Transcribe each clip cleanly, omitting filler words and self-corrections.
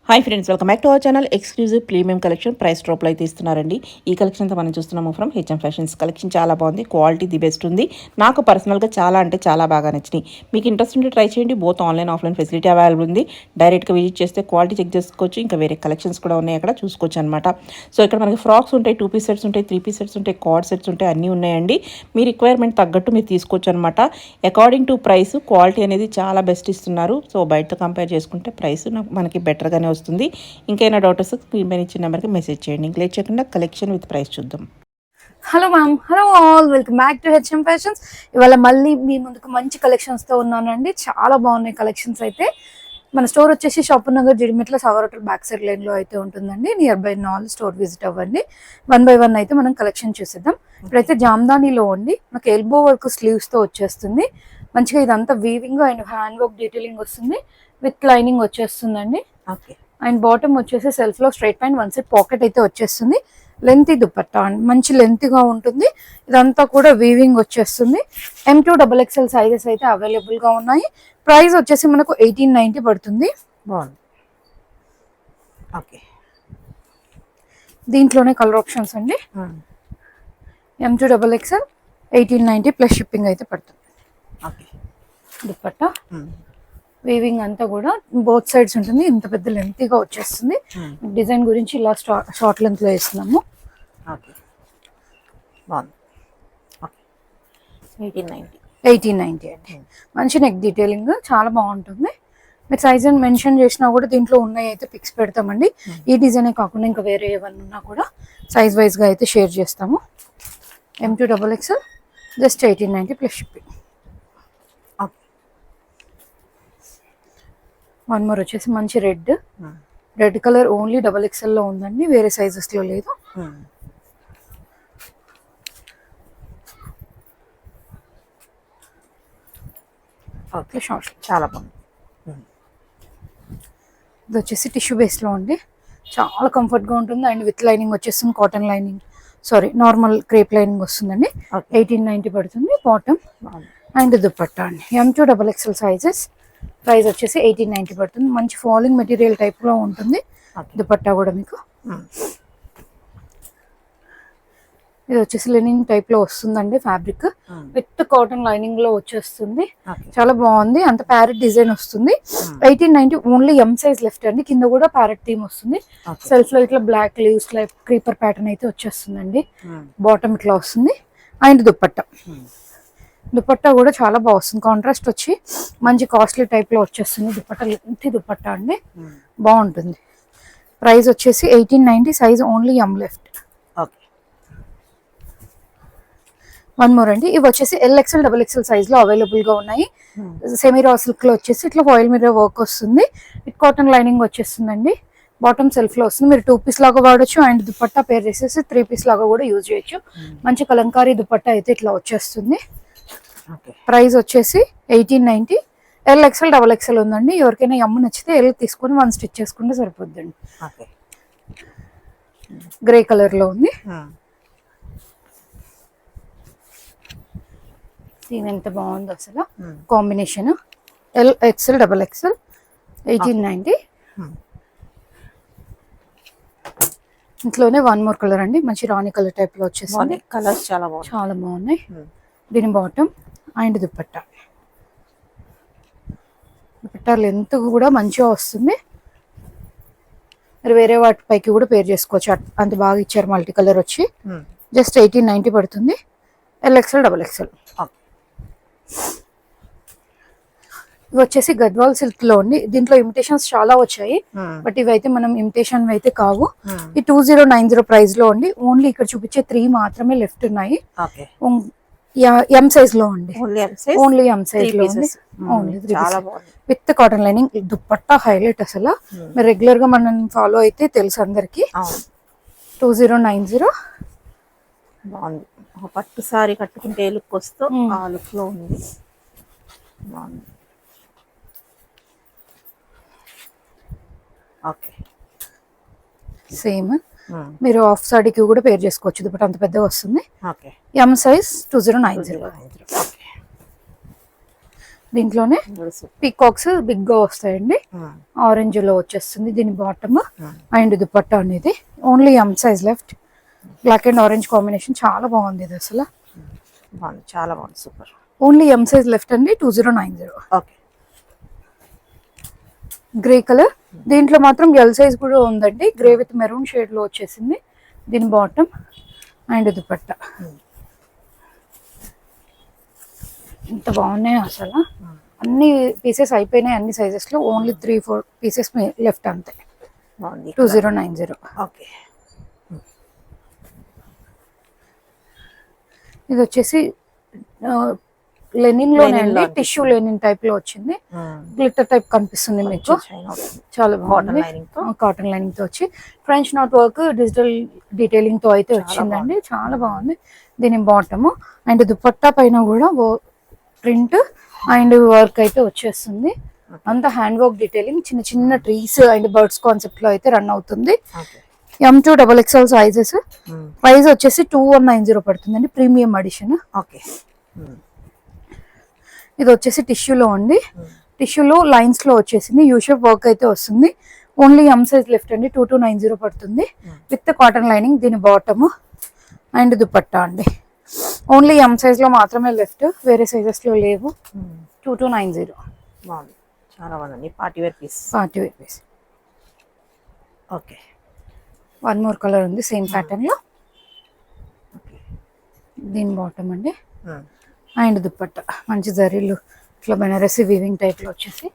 Hi friends, welcome back to our channel. Exclusive premium collection price డ్రాప్లో అయితే ఇస్తున్నారండి. ఈ కలెక్షన్ అంతా మనం చూస్తున్నాము ఫ్రమ్ హెచ్ఎం ఫ్యాషన్స్. కలెక్షన్ చాలా బాగుంది, క్వాలిటీ ది బెస్ట్ ఉంది. నాకు పర్సనల్గా చాలా అంటే చాలా బాగా నచ్చినాయి. మీకు ఇంట్రెస్ట్ ఉంటే ట్రై చేయండి. Both online offline facility available ఉంది. డైరెక్ట్గా విజిట్ చేస్తే క్వాలిటీ చెక్ చేసుకోవచ్చు. ఇంకా వేరే కలెక్షన్స్ కూడా ఉన్నాయి, అక్కడ చూసుకోవచ్చు అనమాట. సో ఇక్కడ మనకి ఫ్రాక్స్ ఉంటాయి, 2 పీస్ సెట్స్ ఉంటాయి, 3 పీస్ సెట్స్ ఉంటాయి, కార్డ్ సెట్స్ ఉంటాయి, అన్నీ ఉన్నాయండి. మీ రిక్వైర్మెంట్ తగ్గట్టు మీరు తీసుకోవచ్చు అనమాట. అకార్డింగ్ టు ప్రైస్ క్వాలిటీ అనేది చాలా బెస్ట్ ఇస్తున్నారు. సో బయటతో కంపేర్ చేసుకుంటే ప్రైస్ మనకి బెటర్గానే వస్తుంది. ఇంకైనా డౌట్ వస్తే స్క్రీన్ పైన ఇచ్చిన నెంబర్కి మెసేజ్ చేయండి. ఇంక లేట్ చేయకుండా కలెక్షన్ విత్ ప్రైస్ చూద్దాం. Hello ma'am, hello all, welcome back to HM fashions. ఇవాళ మళ్ళీ మీ ముందుకు మంచి కలెక్షన్స్తో ఉన్నానండి. చాలా బాగున్నాయి కలెక్షన్స్ అయితే. మన స్టోర్ వచ్చేసి షాపూర్ నగర్ జిడిమెట్ల సవర్ హోటల్ బ్యాక్ సైడ్ లైన్లో అయితే ఉంటుందండి. నియర్ బై నాల్ స్టోర్ విజిట్ అవ్వండి. 1 by 1 అయితే మనం కలెక్షన్ చూసేద్దాం. ఇప్పుడైతే జామ్దానీలో ఉండి మనకి ఎల్బో వర్క్ స్లీవ్స్తో వచ్చేస్తుంది. మంచిగా ఇదంతా weaving and hand work detailing వస్తుంది, విత్ లైనింగ్ వచ్చేస్తుందండి. ఓకే. అండ్ బాటమ్ వచ్చేసి సెల్ఫ్ లో స్ట్రైట్ ప్యాంట్, 1 సైడ్ పాకెట్ అయితే వచ్చేస్తుంది. లెంత్ దుపట్టా అండి, మంచి లెంత్ గా ఉంటుంది. ఇదంతా కూడా వీవింగ్ వచ్చేస్తుంది. M2 XXL సైజెస్ అయితే అవైలబుల్ గా ఉన్నాయి. ప్రైస్ వచ్చేసి మనకు 1890 పడుతుంది. బాగుంది. ఓకే. దీంట్లోనే కలర్ ఆప్షన్స్ అండి. M2 XXL 1890 ప్లస్ షిప్పింగ్ అయితే పడుతుంది. ఓకే. దుపట్టా వీవింగ్ అంతా కూడా బోత్ సైడ్స్ ఉంటుంది. ఇంత పెద్ద లెంతీగా వచ్చేస్తుంది. డిజైన్ గురించి ఇలా షార్ట్ లెంత్ లో వేస్తున్నాము. 1890 అండి. మంచి నెక్ డీటెయిలింగ్ చాలా బాగుంటుంది. మీరు సైజ్ అని మెన్షన్ చేసినా కూడా దీంట్లో ఉన్నాయి అయితే పిక్స్ పెడతామండి. ఈ డిజైనే కాకుండా ఇంకా వేరే ఏమన్నా ఉన్నా కూడా సైజ్ వైజ్ గా అయితే షేర్ చేస్తాము. M2 XXL just 1890 plus shipping. One more వచ్చేసి మంచి రెడ్ కలర్ ఓన్లీ XXL లో ఉందండి, వేరే సైజెస్ లో లేదు. ఓకే, షార్ట్ చాలా బాగుంది. ఇది వచ్చేసి టిష్యూ బేస్ లో ఉంది. చాలా కంఫర్ట్ గా ఉంటుంది. అండ్ విత్ లైనింగ్ వచ్చేస్తుంది, cotton lining, normal crepe lining వస్తుందండి. 1890 పడుతుంది బాటమ్. అండ్ దుపట్టా అండి, M2 XXL సైజెస్. ప్రైస్ వచ్చేసి 1890 పడుతుంది. మంచి ఫాలింగ్ మెటీరియల్ టైప్ లో ఉంటుంది. దుపట్టా కూడా మీకు ఇది వచ్చేసి లెనిన్ టైప్ లో వస్తుందండి. ఫ్యాబ్రిక్ విత్ కాటన్ లైనింగ్ లో వచ్చేస్తుంది. చాలా బాగుంది. అంత ప్యారెట్ డిజైన్ వస్తుంది. 1890 ఓన్లీ M సైజ్ లెఫ్ట్ అండి. కింద కూడా ప్యారెట్ థీమ్ వస్తుంది. సెల్ఫ్ లో ఇట్లా black leaves like creeper pattern అయితే వచ్చేస్తుందండి. బాటమ్ ఇట్లా వస్తుంది. అండ్ దుపట్టా కూడా చాలా బాగా వస్తుంది. కాంట్రాస్ట్ వచ్చి మంచి కాస్ట్లీ టైప్ లో వచ్చేస్తుంది. దుపట్టా లెంతీ దుపట్టా అండి, బాగుంటుంది. ప్రైస్ వచ్చేసి 1890, size only M left. One more అండి, ఇవి వచ్చేసి LXL XXL సైజ్ లో అవైలబుల్ గా ఉన్నాయి. సెమీ రా సిల్క్ లో వచ్చేసి ఇట్లా ఫాయిల్ మీద వర్క్ వస్తుంది. విత్ కాటన్ లైనింగ్ వచ్చేస్తుందండి. బాటమ్ సెల్ఫ్ లో వస్తుంది. మీరు 2 పీస్ లాగా వాడచ్చు. అండ్ దుపట్టా పేర్ చేసేసి 3 పీస్ లాగా కూడా యూజ్ చేయొచ్చు. మంచి కలంకారీ దుపట్టా అయితే ఇట్లా వచ్చేస్తుంది. ప్రైస్ వచ్చేసి 1890. LXL XXL ఉందండి. ఎవరికైనా M నచ్చితే L తీసుకొని 1 స్టిచ్ చేసుకుంటే సరిపోద్దండి. గ్రే కలర్ లో ఉంది. దీని ఎంత బాగుంది అసలు కాంబినేషన్. LXL XXL 1890. ఇంట్లోనే వన్ మోర్ కలర్ అండి, మంచి రాణి కలర్ టైప్ లో వచ్చేసింది. కలర్స్ చాలా బాగున్నాయి. దీని బాటమ్ అండ్ దుపట్టా లెంత్ కూడా మంచిగా వస్తుంది. మీరు వేరే వాటి పైకి కూడా పేర్ చేసుకోవచ్చు. అంత బాగా ఇచ్చారు. మల్టీ కలర్ వచ్చి జస్ట్ 1890 పడుతుంది. LXL XXL. ఇవి వచ్చేసి గద్వాల్ సిల్క్ లో ఉంది. దీంట్లో ఇమిటేషన్స్ చాలా వచ్చాయి, బట్ ఇవైతే మనం ఇమిటేషన్ అయితే కావు. ఈ 2090 ప్రైస్ లో ఉంది. ఓన్లీ ఇక్కడ చూపించే 3 మాత్రమే లెఫ్ట్ ఉన్నాయి. M సైజ్ లో అండి, ఓన్లీ M సైజ్ లో ఉంది. Only with cotton lining. Dupatta highlight అసలు. మీరు రెగ్యులర్ గా మనం ఫాలో అయితే తెలుసు అందరికి. 2090 బాగుంది. ఒక పట్టు సారీ కట్టుకుంటే ఏ లుక్ వస్తూ ఆ లుక్ లో ఉంది. బాగుంది. ఓకే, సేమ్ మీరు హాఫ్ సాడీకి కూడా పేర్ చేసుకోవచ్చు. దుపట్టా అంత పెద్దగా వస్తుంది. ఓకే. M size 2090. దీంట్లోనే పీకాక్స్ బిగ్ గా వస్తాయండి. ఆరెంజ్ లో వచ్చేస్తుంది దీని బాటమ్ అండ్ దుపట్టా అనేది. Only M size left. Black and orange combination చాలా బాగుంది ఇది అసలు. బాగుంది, చాలా బాగుంది, super. Only M size left అండి. 2090. ఓకే. Grey colour. దీంట్లో మాత్రం ఎల్ సైజ్ కూడా ఉందండి. గ్రే విత్ మెరూన్ షేడ్ లో వచ్చేసింది దీని బాటమ్ అండ్ దుపట్టా. ఎంత బాగున్నాయి అసలు. అన్ని పీసెస్ అయిపోయినాయి అన్ని సైజెస్ లో. ఓన్లీ 3-4 పీసెస్ లెఫ్ట్ అంతే. 2090. ఓకే. ఇది వచ్చేసి లెనిన్ లోనే అండి. టిష్యూ లెనిన్ టైప్ లో వచ్చింది. గ్లిటర్ టైప్ కనిపిస్తుంది మీకు. చాలా బాగుంది. కాటన్ లైనింగ్ తో వచ్చి French knot work digital detailing తో అయితే వచ్చిందండి. చాలా బాగుంది. దీని బాటమ్ అండ్ దుపట్టా పైన కూడా ప్రింట్ అండ్ వర్క్ అయితే వచ్చేస్తుంది. అంత హ్యాండ్ వర్క్ డీటెయిలింగ్. చిన్న చిన్న ట్రీస్ అండ్ బర్డ్స్ కాన్సెప్ట్ లో అయితే రన్ అవుతుంది. M2 XXL sizes. ప్రైస్ వచ్చేసి 2190 పడుతుందండి. Premium edition. ఓకే. ఇది వచ్చేసి టిష్యూలో అండి. టిష్యూలో లైన్స్ లో వచ్చేసింది. యూ షేప్ వర్క్ అయితే వస్తుంది. ఓన్లీ ఎం సైజ్ లెఫ్ట్ అండి. 2290 పడుతుంది విత్ కాటన్ లైనింగ్. దీని బాటమ్ అండ్ దుపట్టా అండి. ఓన్లీ ఎం సైజ్ లో మాత్రమే లెఫ్ట్, వేరే సైజెస్ లో లేవు. 2290. బాగుంది, చాలా బాగుంది. Party wear piece. Party wear piece. Okay. One more colour ఉంది సేమ్ ప్యాటర్న్ లో. దీని బాటమ్ అండి అండ్ దుపట్టా. మంచి జరీలు ఇట్లా బెనారసి వీవింగ్ టైప్ లో వచ్చేసి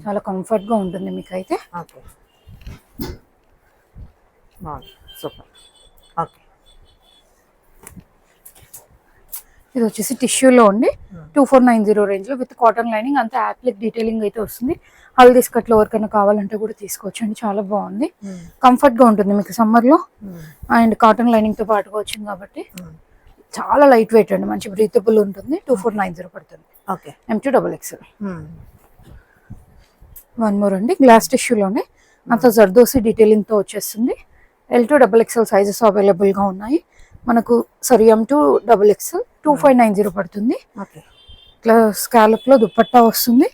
చాలా కంఫర్ట్ గా ఉంటుంది మీకు అయితే. ఓకే. బాగుంది, సూపర్. ఓకే. ఇది వచ్చేసి టిష్యూలో ఉండి 2490 రేంజ్ లో విత్ కాటన్ లైనింగ్. అంతా యాప్లిక్ డీటెయిలింగ్ అయితే వస్తుంది. హల్దీ స్కర్ట్లో ఎవరికైనా కావాలంటే కూడా తీసుకోవచ్చు అండి. చాలా బాగుంది. కంఫర్ట్ గా ఉంటుంది మీకు సమ్మర్ లో. అండ్ కాటన్ లైనింగ్ తో పాటుగా వచ్చింది కాబట్టి చాలా లైట్ వెయిట్ అండి. మంచి బ్రీతబుల్ ఉంటుంది. 2490 పడుతుంది. Okay. M2 XXL. One more అండి. గ్లాస్ టిష్యూలోనే అంత జర్దోసి డీటెయిలింగ్ తో వచ్చేస్తుంది. L2 XXL సైజెస్ అవైలబుల్ గా ఉన్నాయి మనకు. సారీ, M2 XXL 2590 పడుతుంది. ఇట్లా స్కాలప్ లో దుపట్టా వస్తుంది.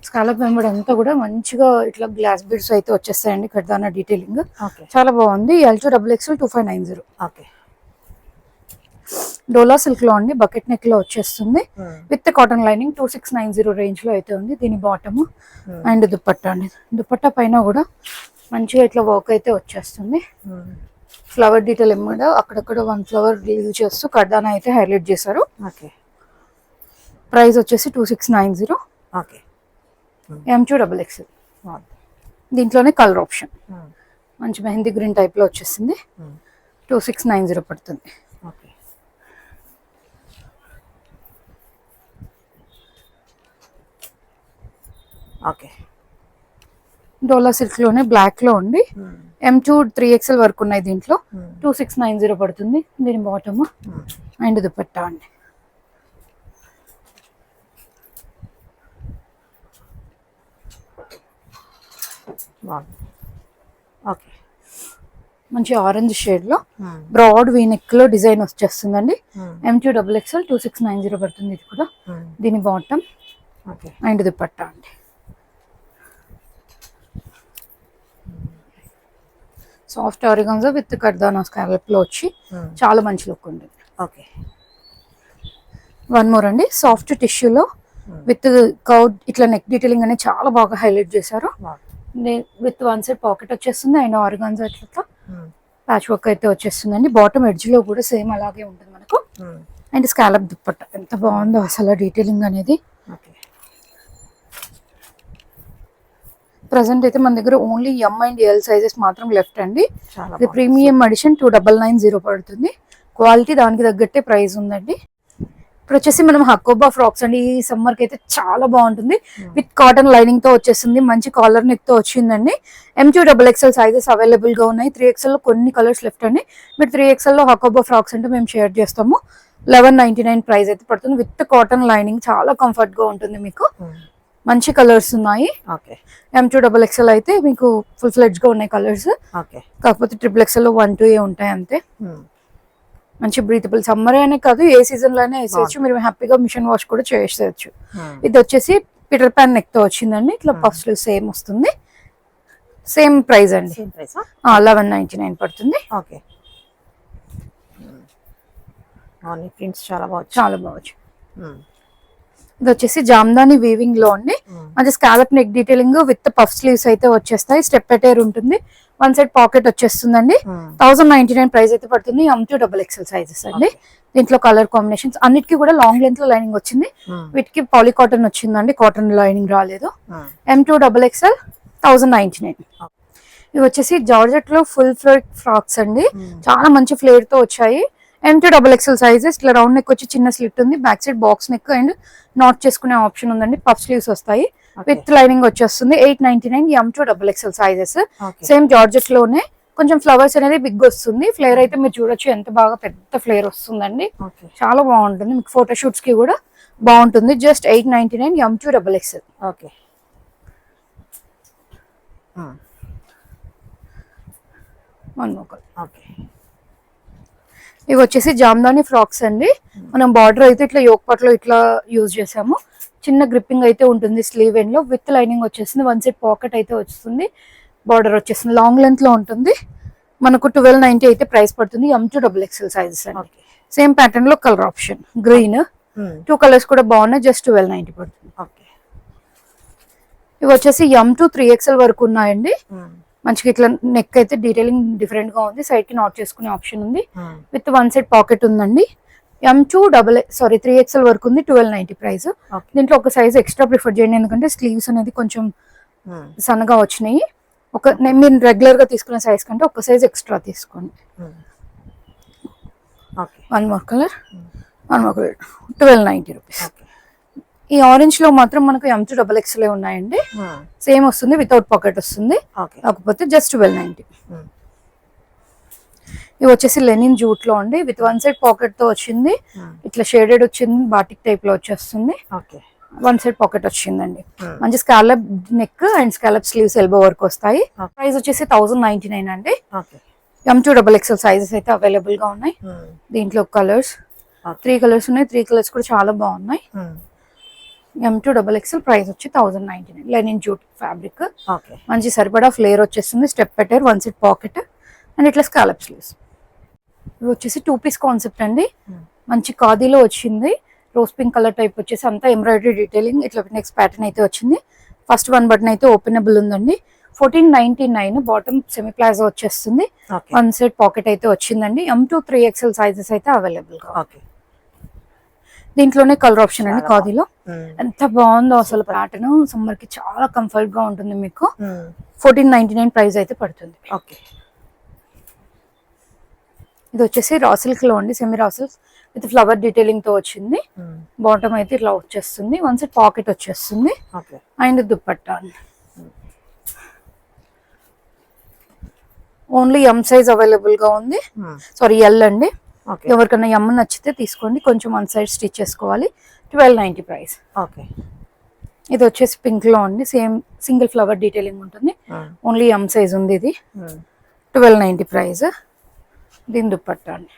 స్కాలప్ వెంబడి అంతా కూడా మంచిగా ఇట్లా గ్లాస్ బీడ్స్ అయితే వచ్చేస్తాయండి. కర్దానా డీటెయిలింగ్ చాలా బాగుంది. L2 XXL 2590. ఓకే. డోలా సిల్క్ లో అండి. బకెట్ నెక్ లో వచ్చేస్తుంది విత్ కాటన్ లైనింగ్. 2690 రేంజ్ లో అయితే ఉంది. దీని బాటమ్ అండ్ దుపట్టా అండి. దుపట్టా పైన కూడా మంచిగా ఇట్లా వర్క్ అయితే వచ్చేస్తుంది. ఫ్లవర్ డీటెయిల్ కూడా అక్కడక్కడ 1 ఫ్లవర్ లీవ్ చేస్తూ కర్దానా అయితే హైలైట్ చేశారు. ఓకే. ప్రైస్ వచ్చేసి 2690. ఓకే. M2 XXL. దీంట్లోనే కలర్ ఆప్షన్ మంచి మెహందీ గ్రీన్ టైప్ లో వచ్చేసింది. 2690 పడుతుంది. ఓకే. ఓకే. డోలా సిల్క్ లోనే బ్లాక్ లో ఉండి M2 3XL వరకు ఉన్నాయి. దీంట్లో 2690 పడుతుంది. దీని బాటమ్ అండ్ దుపట్టా అండి. ఓకే. మంచి ఆరెంజ్ షేడ్ లో బ్రాడ్ వీనెక్ లో డిజైన్ వచ్చేస్తుందండి. M2 XXL 2690 పడుతుంది. ఇది కూడా దీని బాటమ్ అండ్ దుపట్టా అండి. సాఫ్ట్ ఆరిగాన్జా విత్ కర్దానా స్కాలప్ లో వచ్చి చాలా మంచి లుక్ ఉంటుంది. ఓకే. వన్ మోర్ అండి. సాఫ్ట్ టిష్యూలో విత్ కౌ ఇట్లా నెక్ డీటెయిలింగ్ అనేది చాలా బాగా హైలైట్ చేశారు. విత్ వన్ సైడ్ పాకెట్ వచ్చేస్తుంది అండ్ ఆరిగాన్జా ఇట్లా ప్యాచ్ వర్క్ అయితే వచ్చేస్తుందండి. బాటమ్ ఎడ్జ్ లో కూడా సేమ్ అలాగే ఉంటుంది మనకు. అండ్ స్కాలప్ దుపట్టా ఎంత బాగుందో అసలు డీటెయిలింగ్ అనేది. ప్రెసెంట్ అయితే మన దగ్గర only M and L sizes మాత్రం లెఫ్ట్ అండి. ఇది ప్రీమియం ఎడిషన్ 2990 పడుతుంది. క్వాలిటీ దానికి తగ్గట్టే ప్రైస్ ఉందండి. ఇప్పుడు వచ్చేసి మనం హకోబా ఫ్రాక్స్ అండి. ఈ సమ్మర్ కి అయితే చాలా బాగుంటుంది. విత్ కాటన్ లైనింగ్ తో వచ్చేసింది. మంచి కాలర్ నెక్ తో వచ్చిందండి. M2 XXL సైజెస్ అవైలబుల్ గా ఉన్నాయి. 3XL లో కొన్ని కలర్స్ లెఫ్ట్ అండి. మీరు 3XL లో హకోబా ఫ్రాక్స్ అంటే మేము షేర్ చేస్తాము. 1199 ప్రైస్ అయితే పడుతుంది. విత్ కాటన్ లైనింగ్ చాలా కంఫర్ట్ గా ఉంటుంది మీకు. మంచి కలర్స్ ఉన్నాయి. M2 XXL అయితే మీకు ఫుల్ ఫ్లెడ్జ్ గా ఉన్నాయి కలర్స్. కాకపోతే XXL లో 1-2 ఉంటాయి అంతే. మంచి బ్రీతబుల్, సమ్మర్ అనే కాదు ఏ సీజన్ లోనే వేసేయచ్చు, మీరు హ్యాపీగా మిషన్ వాష్ కూడా చేసేయచ్చు. ఇది వచ్చేసి పీటర్ ప్యాన్ నెక్ తో వచ్చిందండి, ఇట్లా పఫ్స్ సేమ్ వస్తుంది, సేమ్ ప్రైస్ అండి, 1199 పడుతుంది. ఓకే, ప్రింట్స్ చాలా బాగా చాలా బాగుంది. ఇది వచ్చేసి జామ్దాని వీవింగ్ లో అండి, మంచి scallop neck detailing with puff sleeves అయితే వచ్చేస్తాయి, స్టెప్ అటైర్ ఉంటుంది, వన్ సైడ్ పాకెట్ వచ్చేస్తుందండి. 1099 ప్రైస్ అయితే పడుతుంది. M2 XXL సైజెస్ అండి. దీంట్లో కలర్ కాంబినేషన్స్ అన్నిటికీ కూడా లాంగ్ లెంత్ లో లైనింగ్ వచ్చింది, వీటికి పాలీ కాటన్ వచ్చిందండి, కాటన్ లైనింగ్ రాలేదు. M2 XXL 1099. ఇవి వచ్చేసి జార్జెట్ లో ఫుల్ ఫ్లేర్ ఫ్రాక్స్ అండి, చాలా మంచి ఫ్లేర్ తో వచ్చాయి. M2 XXL సైజెస్, ఇట్లా రౌండ్ నెక్ వచ్చి చిన్న స్లిట్ ఉంది, back side box neck and not చేసుకునే ఆప్షన్ ఉందండి, పఫ్ స్లీవ్స్ వస్తాయి, విత్ లైనింగ్ వచ్చేస్తుంది. 899 M2 XXL sizes. Same georgette లోనే కొంచెం ఫ్లవర్స్ అనేది బిగ్ వస్తుంది, ఫ్లేర్ అయితే మీరు చూడొచ్చు ఎంత బాగా పెద్ద ఫ్లేర్ వస్తుందండి, చాలా బాగుంటుంది, మీకు ఫోటో షూట్స్ కి కూడా బాగుంటుంది. Just 899 M2 XXL. Okay, okay. ఇవి వచ్చేసి జామ్దాని ఫ్రాక్స్ అండి, మనం బార్డర్ అయితే ఇట్లా యోక్ పట్లో ఇట్లా యూజ్ చేసాము, చిన్న గ్రిప్పింగ్ అయితే ఉంటుంది స్లీవ్ ఎండ్ లో, విత్ లైనింగ్ వచ్చేస్తుంది, వన్ సైడ్ పాకెట్ అయితే వస్తుంది, బార్డర్ వచ్చేస్తుంది, లాంగ్ లెంత్ లో ఉంటుంది, మనకు 1290 అయితే ప్రైస్ పడుతుంది. M2 XXL సైజెస్ అండి. సేమ్ ప్యాటర్న్ లో కలర్ ఆప్షన్ గ్రీన్, 2 కలర్స్ కూడా బాగున్నాయి, జస్ట్ 1290 పడుతుంది. ఇవి వచ్చేసి M2 3XL వరకు ఉన్నాయండి, మంచిగా ఇట్లా నెక్ అయితే డీటెయిలింగ్ డిఫరెంట్ గా ఉంది, సైడ్ కి నాట్ చేసుకునే ఆప్షన్ ఉంది, విత్ వన్ సైడ్ పాకెట్ ఉందండి. M2 3XL వరకు ఉంది, 1290 ప్రైస్. దీంట్లో ఒక సైజ్ ఎక్స్ట్రా ప్రిఫర్ చేయండి, ఎందుకంటే స్లీవ్స్ అనేది కొంచెం సన్నగా వచ్చినాయి, మీరు రెగ్యులర్ గా తీసుకునే సైజ్ కంటే ఒక సైజ్ ఎక్స్ట్రా తీసుకోండి. One more colour 1290 rupees. ఈ ఆరెంజ్ లో మాత్రం మనకు M2 XXL ఉన్నాయండి, సేమ్ వస్తుంది, వితౌట్ పాకెట్ వస్తుంది, కాకపోతే జస్ట్ 1290. ఇవి వచ్చేసి లెనిన్ జూట్ లో అండి, విత్ వన్ సైడ్ పాకెట్ తో వచ్చింది, ఇట్లా షేడెడ్ వచ్చింది, బాటిక్ టైప్ లో వచ్చేస్తుంది, వన్ సైడ్ పాకెట్ వచ్చిందండి, మంచి scallop neck and scallop sleeves elbow work వస్తాయి. ప్రైస్ వచ్చేసి 1099 అండి. M2 XXL సైజెస్ అయితే అవైలబుల్ గా ఉన్నాయి. దీంట్లో కలర్స్ 3 కలర్స్ ఉన్నాయి, 3 కలర్స్ కూడా చాలా బాగున్నాయి. M2 XXL ప్రైస్ వచ్చి 1099. లెనిన్ జూట్ ఫ్యాబ్రిక్, మంచి సరిపడా ఫ్లేర్ వచ్చేస్తుంది, స్టెప్ పెట్టారు, వన్ సైడ్ పాకెట్ అండ్ ఇట్లా స్కాలప్ స్లీవ్స్. ఇవి వచ్చేసి 2 పీస్ కాన్సెప్ట్ అండి, మంచి ఖాదీలో వచ్చింది, రోజ్ పింక్ కలర్ టైప్ వచ్చేసి అంతా ఎంబ్రాయిడరీ డీటెయిలింగ్, ఇట్లా నెక్స్ట్ ప్యాటర్న్ అయితే వచ్చింది, ఫస్ట్ వన్ బటన్ అయితే ఓపెనబుల్ ఉందండి. 1499 బాటమ్ సెమీ ప్లాజో వచ్చేస్తుంది, వన్ సైడ్ పాకెట్ అయితే వచ్చిందండి. M2 3XL సైజెస్ అయితే అవైలబుల్ గా. దీంట్లోనే కలర్ ఆప్షన్ అండి, ఖాదీలో ఎంత బాగుందో అసలు ప్యాటర్న్, సమ్మర్ కి చాలా కంఫర్ట్ గా ఉంటుంది మీకు. 1499 ప్రైస్ అయితే పడుతుంది. ఇది వచ్చేసి రా సిల్క్ లో అండి, semi raw silk with flower detailing తో వచ్చింది, బాటమ్ అయితే ఇట్లా వచ్చేస్తుంది, వన్ సైడ్ పాకెట్ వచ్చేస్తుంది and dupatta. Only M size available గా ఉంది, సారీ L అండి, ఎవరికైనా M నచ్చితే తీసుకోండి, కొంచెం వన్ సైడ్ స్టిచ్ చేసుకోవాలి. 1290 ప్రైస్. ఇది వచ్చేసి పింక్ లో అండి, సేమ్ సింగిల్ ఫ్లవర్ డీటెయిలింగ్ ఉంటుంది, ఓన్లీ M సైజ్ ఉంది, ఇది 1290 ప్రైస్. దీని దుపట్టా అండి,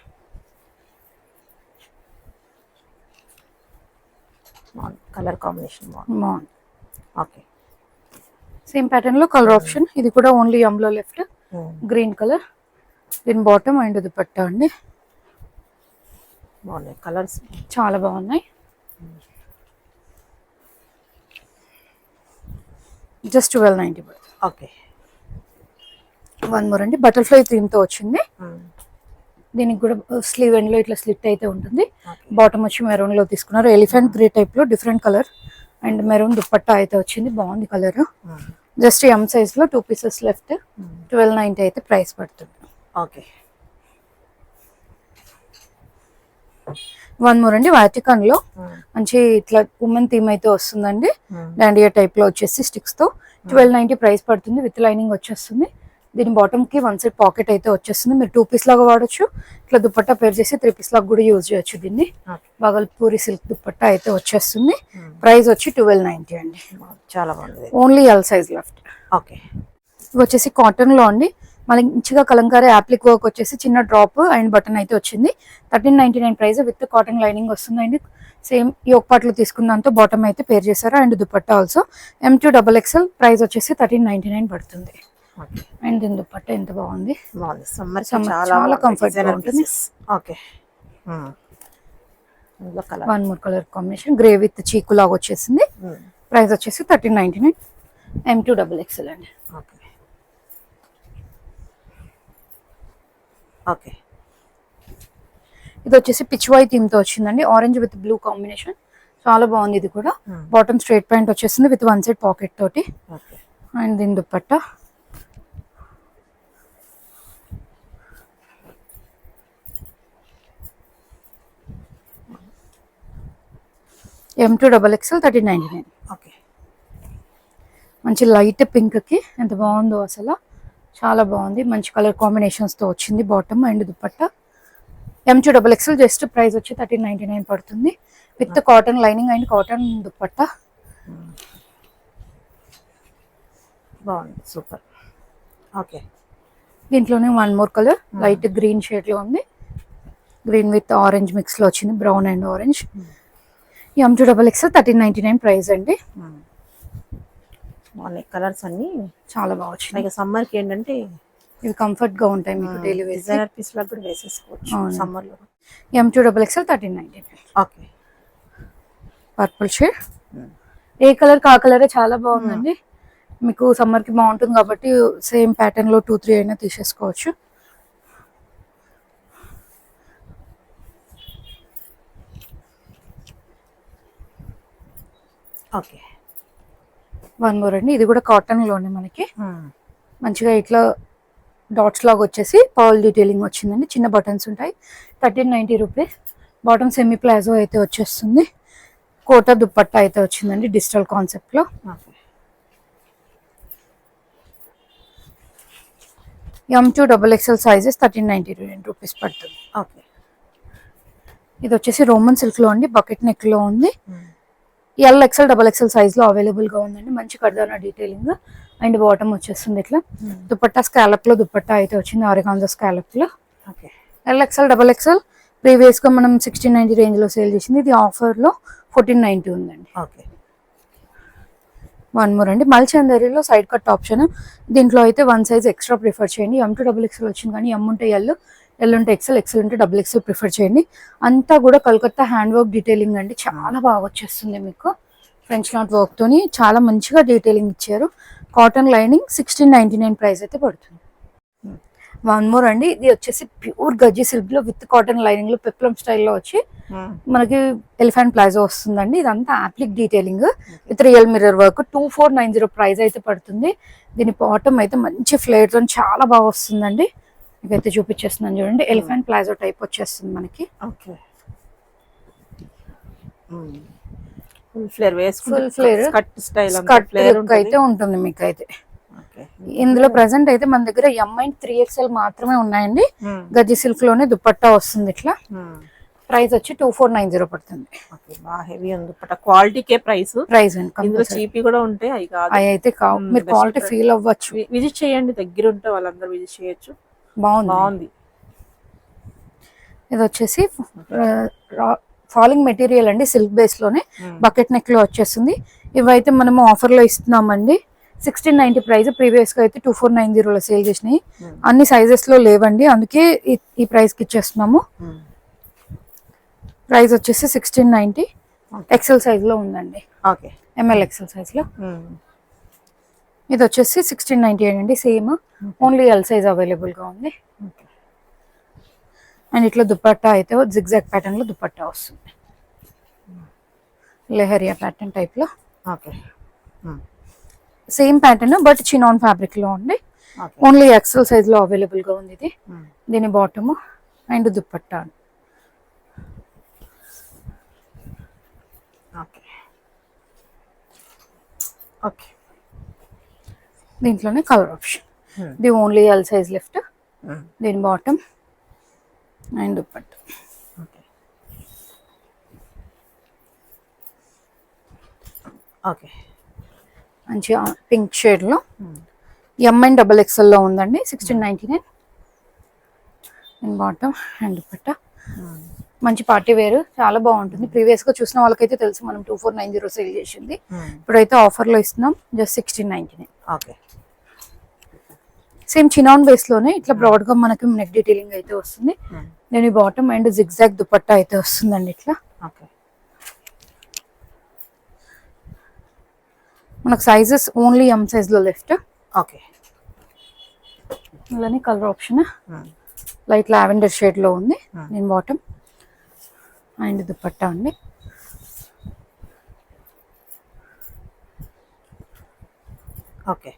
కలర్ కాంబినేషన్ బాగుంది. సేమ్ ప్యాటర్న్ లో కలర్ ఆప్షన్, ఇది కూడా ఓన్లీ M లో లెఫ్ట్, గ్రీన్ కలర్, దీని బాటమ్ అండ్ దుపట్టా అండి, బాగున్నాయి కలర్స్, చాలా బాగున్నాయి. జస్ట్ 1290. ఓకే, వన్ మోర్ అండి, బటర్ఫ్లై థీమ్ తో వచ్చింది, దీనికి కూడా స్లీవ్ ఎండ్ లో ఇట్లా స్లిట్ అయితే ఉంటుంది, బాటమ్ వచ్చి మెరూన్ లో తీసుకున్నారు, ఎలిఫెంట్ గ్రే టైప్ లో different colour and maroon dupatta అయితే వచ్చింది, బాగుంది కలర్. జస్ట్ M సైజ్ లో 2 పీసెస్ లెఫ్ట్, 1290 అయితే ప్రైస్ పడుతుంది. ఓకే, వన్ మోర్ అండి, వాటికన్ లో మంచి ఇట్లా ఉమెన్ థీమ్ అయితే వస్తుందండి, డాండియా టైప్ లో వచ్చేసి స్టిక్స్ తో 1290 ప్రైస్ పడుతుంది, విత్ లైనింగ్ వచ్చేస్తుంది, దీని బాటమ్ కి వన్ సైడ్ పాకెట్ అయితే వచ్చేస్తుంది, మీరు 2 పీస్ లాగా వాడచ్చు, ఇట్లా దుపట్టా పేర్ చేసి 3 పీస్ లాగా కూడా యూజ్ చేయొచ్చు. దీన్ని బాగల్పూరి సిల్క్ దుపట్టా అయితే వచ్చేస్తుంది, ప్రైస్ వచ్చి 1290 అండి, చాలా బాగుంది, only L size left. Okay, ఇవి వచ్చేసి కాటన్ లో అండి, మంచిగా కలంకారీ యాప్లిక్ వర్క్ వచ్చేసి చిన్న డ్రాప్ అండ్ బటన్ అయితే వచ్చింది. 1399 ప్రైస్ విత్ కాటన్ లైనింగ్ వస్తుంది. అండ్ సేమ్ ఈ ఒక పాటలో తీసుకున్న దాంతో బాటమ్ అయితే పేర్ చేశారు. And dupatta also M2XXL price వచ్చేసి 1399 పడుతుంది. అండ్ దీని దుపట్టా ఎంత బాగుంది, సమ్మర్ చాలా కంఫర్ట్ గా ఉంటుంది. Okay, one more colour combination grey with చీకు లాగా వచ్చేసింది. ప్రైస్ వచ్చేసి 1399 M2XXL అండి. ఓకే ఓకే, ఇది వచ్చేసి పిచ్ వై థీమ్ తో వచ్చిందండి. ఆరెంజ్ విత్ బ్లూ కాంబినేషన్ చాలా బాగుంది. ఇది కూడా బాటమ్ స్ట్రైట్ ప్యాంట్ వచ్చేసింది విత్ వన్ సైడ్ పాకెట్ తోటి. అండ్ దీని దుపట్టా M2XXL 1399. ఓకే, మంచి లైట్ పింక్ కి ఎంత బాగుందో అసలు, చాలా బాగుంది. మంచి కలర్ కాంబినేషన్స్ తో వచ్చింది bottom and dupatta. M2XXL just price వచ్చి 1399 పడుతుంది with cotton lining and cotton dupatta. బాగుంది, సూపర్. ఓకే, దీంట్లోనే one more colour light green shade లో ఉంది. గ్రీన్ విత్ ఆరెంజ్ మిక్స్ లో వచ్చింది, brown and orange. M2XXL 1399 price అండి. బాగున్నాయి కలర్స్ అన్ని, చాలా బాగా వచ్చినాయి. ఇక సమ్మర్కి ఏంటంటే ఇవి కంఫర్ట్ గా ఉంటాయి మీకు డైలీ వేర్. డిజైనర్ పీస్ లాగా కూడా వేసేసుకోవచ్చు సమ్మర్ లో. M2XXL 1399. ఓకే, పర్పుల్ షేడ్, ఏ కలర్ కా కలరే చాలా బాగుందండి. మీకు సమ్మర్ కి బాగుంటుంది కాబట్టి సేమ్ ప్యాటర్న్ లో 2-3 అయినా తీసేసుకోవచ్చు. ఓకే, వన్ మోర్ అండి. ఇది కూడా కాటన్ లోనే మనకి మంచిగా ఇట్లా డాట్స్ లాగా వచ్చేసి పర్ల్ డీటెయిలింగ్ వచ్చిందండి. చిన్న బటన్స్ ఉంటాయి. 1390 రూపీస్. బాటమ్ సెమీ ప్లాజో అయితే వచ్చేస్తుంది. కోటా దుపట్టా అయితే వచ్చిందండి డిజిటల్ కాన్సెప్ట్ లో. M2XXL సైజెస్ 1390 రూపీస్ పడుతుంది. ఓకే, ఇది వచ్చేసి రోమన్ సిల్క్ లో అండి, బకెట్ నెక్ లో ఉంది. LXL XXL సైజ్ లో అవైలబుల్ గా ఉందండి. మంచి కర్దానా డీటెయిలింగ్ అండ్ బాటమ్ వచ్చేస్తుంది ఇట్లా. దుపట్టా స్కాలప్ లో దుపట్టా అయితే వచ్చింది, ఆరిగాన్జా స్కాలప్ లో. LXL XXL ప్రీవియస్ గా మనం 1690 రేంజ్ లో సేల్ చేసింది. ఇది ఆఫర్ లో 1490 ఉందండి. ఓకే, వన్ మోర్ అండి. మల్చందరిలో సైడ్ కట్ ఆప్షన్. దీంట్లో అయితే వన్ సైజ్ ఎక్స్ట్రా ప్రిఫర్ చేయండి. M2XXL వచ్చింది కానీ M ఉంటే L ఉంటే XL ఉంటే XXL ప్రిఫర్ చేయండి. అంతా కూడా కలకత్తా హ్యాండ్ వర్క్ డీటెయిలింగ్ అండి, చాలా బాగా వచ్చేస్తుంది మీకు. ఫ్రెంచ్ నాట్ వర్క్ తోని చాలా మంచిగా డీటెయిలింగ్ ఇచ్చారు. కాటన్ లైనింగ్ 1699 ప్రైస్ అయితే పడుతుంది. వన్ మోర్ అండి. ఇది వచ్చేసి ప్యూర్ గజ్జి సిల్క్ లో విత్ కాటన్ లైనింగ్ లో పెప్లం స్టైల్లో వచ్చి మనకి ఎలిఫెంట్ ప్లాజో వస్తుందండి. ఇదంతా appliqué detailing with real mirror work. 2490 price అయితే పడుతుంది. దీని బాటమ్ అయితే మంచి ఫ్లేర్ తో చాలా బాగా వస్తుందండి. ఇదైతే చూపించేస్తున్నాను చూడండి. ఎలిఫెంట్ ప్లాజో టైప్ వచ్చేస్తుంది మనకి. Okay, full flare full flare cut style cut look అయితే ఉంటుంది మీకు అయితే. ఇందులో ప్రెసెంట్ అయితే మన దగ్గర M అండ్ 3XL మాత్రమే ఉన్నాయండి. గజ్జి సిల్క్ లోనే దుపట్టా వస్తుంది ఇట్లా. ప్రైస్ వచ్చి 2490 పడుతుంది. బాగా హెవీ ఉంది దుపట్టా, క్వాలిటీకే ప్రైస్ ఇందులో చీపీ కూడా ఉంటాయి. అవి కాదు, అవి అయితే కావు. మీరు క్వాలిటీ ఫీల్ అవ్వచ్చు. విజిట్ చేయండి, దగ్గర ఉంటే వాళ్ళందరూ విజిట్ చేయొచ్చు. బాగుంది. ఇది వచ్చేసి ఫాలింగ్ మెటీరియల్ అండి, సిల్క్ బేస్ లోనే బకెట్ నెక్ లో వచ్చేస్తుంది. ఇవైతే మనము ఆఫర్ లో ఇస్తున్నామండి. 1690 ప్రైస్. ప్రీవియస్ గా అయితే 2490 లో సేల్ చేసినాయి. అన్ని సైజెస్ లో లేవండి, అందుకే ఈ ప్రైస్ కి ఇచ్చేస్తున్నాము. ప్రైస్ వచ్చేసి 1690. XL సైజ్ లో ఉందండి, ML XL సైజ్ లో. ఇది వచ్చేసి 1698 అండి. Same only L size available గా ఉంది. అండ్ ఇట్లా దుపట్టా అయితే జిగ్జాగ్ ప్యాటర్న్ లో దుపట్టా వస్తుంది, లెహరియా ప్యాటర్న్ టైప్ లో. Same pattern but chinon fabric లో ఉంది. ఓన్లీ XL సైజ్ లో అవైలబుల్ గా ఉంది ఇది. దీని బాటమ్ అండ్ దుపట్టా. దీంట్లోనే కలర్ ఆప్షన్. ఇది ఓన్లీ L సైజ్ లెఫ్ట్. దీని బాటమ్ అండ్ దుపట్టా. మంచి పింక్ షేడ్ లో ఎంఎన్ డబల్ ఎక్స్ఎల్ లో ఉందండి 1699. అండ్ బాటమ్ అండ్ దుపట్టా మంచి పార్టీ వేర్, చాలా బాగుంటుంది. ప్రీవియస్ గా చూసిన వాళ్ళకైతే తెలుసు మనం 2490 సేల్ చేసింది. ఇప్పుడైతే ఆఫర్ లో ఇస్తున్నాం just 1699. Okay. Same chinon base లోనే ఇట్లా బ్రాడ్ గా మనకి నెక్ డీటెయిలింగ్ అయితే వస్తుంది. నేను బాటమ్ అండ్ జిగ్జాగ్ దుపట్టా అయితే వస్తుందండి. ఇట్లా మనకు సైజెస్ ఓన్లీ ఎం సైజ్ లో లెఫ్ట్. ఓకే. అలానే colour option light lavender shade లో ఉంది. నేను బాటమ్ అండ్ దుపట్టా అండి. Okay.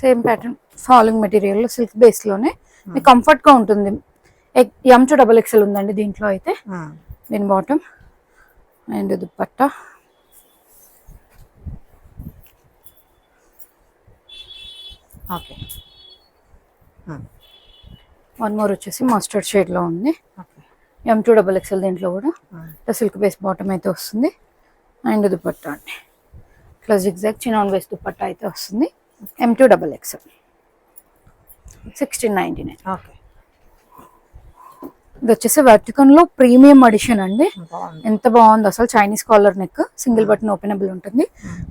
Same pattern falling material లో సిల్క్ బేస్ లోనే మీకు కంఫర్ట్ గా ఉంటుంది. M2 XXL ఉందండి దీంట్లో అయితే. దీని bottom and dupatta. Okay. One more వచ్చేసి మస్టర్డ్ షేడ్ లో ఉంది. M2 XXL దీంట్లో కూడా సిల్క్ బేస్ బాటమ్ అయితే వస్తుంది అండ్ దుపట్టా అండి. ఇట్లా జిగ్జాగ్ చినాన్ బేస్ దుపట్టా అయితే వస్తుంది. M2 XXL 1699. ఓకే. ఇది వచ్చేసి వర్టికన్ లో ప్రీమియం అడిషన్ అండి. ఎంత బాగుంది అసలు. Chinese collar neck, single button openable ఉంటుంది.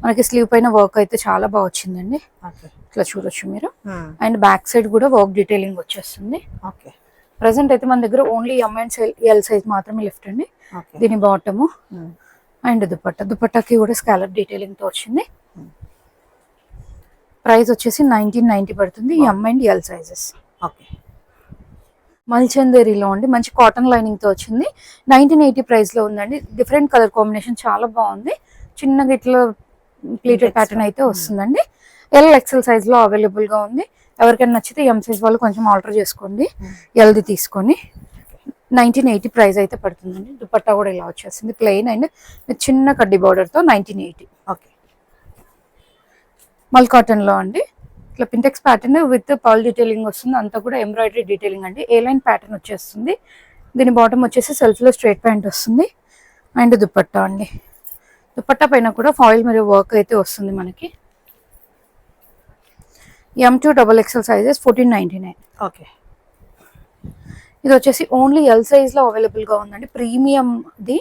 మనకి స్లీవ్ పైన వర్క్ అయితే చాలా బాగా వచ్చిందండి. ఇట్లా చూడొచ్చు మీరు. అండ్ బ్యాక్ సైడ్ కూడా వర్క్ డీటెయిలింగ్ వచ్చేస్తుంది. ప్రెసెంట్ అయితే మన దగ్గర only M and L size మాత్రమే లెఫ్ట్ అండి. దీని బాటము అండ్ దుపట్టాకి కూడా స్కాలప్ డీటెయిలింగ్ తో వచ్చింది. ప్రైస్ వచ్చేసి 1990 పడుతుంది. M and L sizes. మల్చందేరిలో అండి, మంచి కాటన్ లైనింగ్ తో వచ్చింది. 1980 ప్రైస్ లో ఉందండి. డిఫరెంట్ కలర్ కాంబినేషన్ చాలా బాగుంది. చిన్నగా ఇట్లా ప్లీటెడ్ ప్యాటర్న్ అయితే వస్తుందండి. XL సైజ్ లో అవైలబుల్ గా ఉంది. ఎవరికైనా నచ్చితే M సైజ్ వాళ్ళు కొంచెం ఆర్డర్ చేసుకోండి. ఎల్ది తీసుకొని 1980 ప్రైస్ అయితే పడుతుందండి. దుపట్టా కూడా ఇలా వచ్చేసింది ప్లెయిన్ అండ్ చిన్న కడ్డీ బార్డర్ తో 1980. ఓకే. మల్ కాటన్ లో అండి. ఇట్లా pintucks pattern with pearl detailing వస్తుంది. అంతా కూడా ఎంబ్రాయిడరీ డీటెయిలింగ్ అండి. ఏ లైన్ ప్యాటర్న్ వచ్చేస్తుంది. దీని బాటమ్ వచ్చేసి సెల్ఫ్ లో స్ట్రైట్ ప్యాంట్ వస్తుంది అండ్ దుపట్టా అండి. దుపట్టా పైన కూడా ఫాయిల్ మరియు వర్క్ అయితే వస్తుంది మనకి. M2 XXL sizes 1499. ఓకే. ఇది వచ్చేసి ఓన్లీ ఎల్ సైజ్ లో అవైలబుల్ గా ఉందండి. ప్రీమియం ది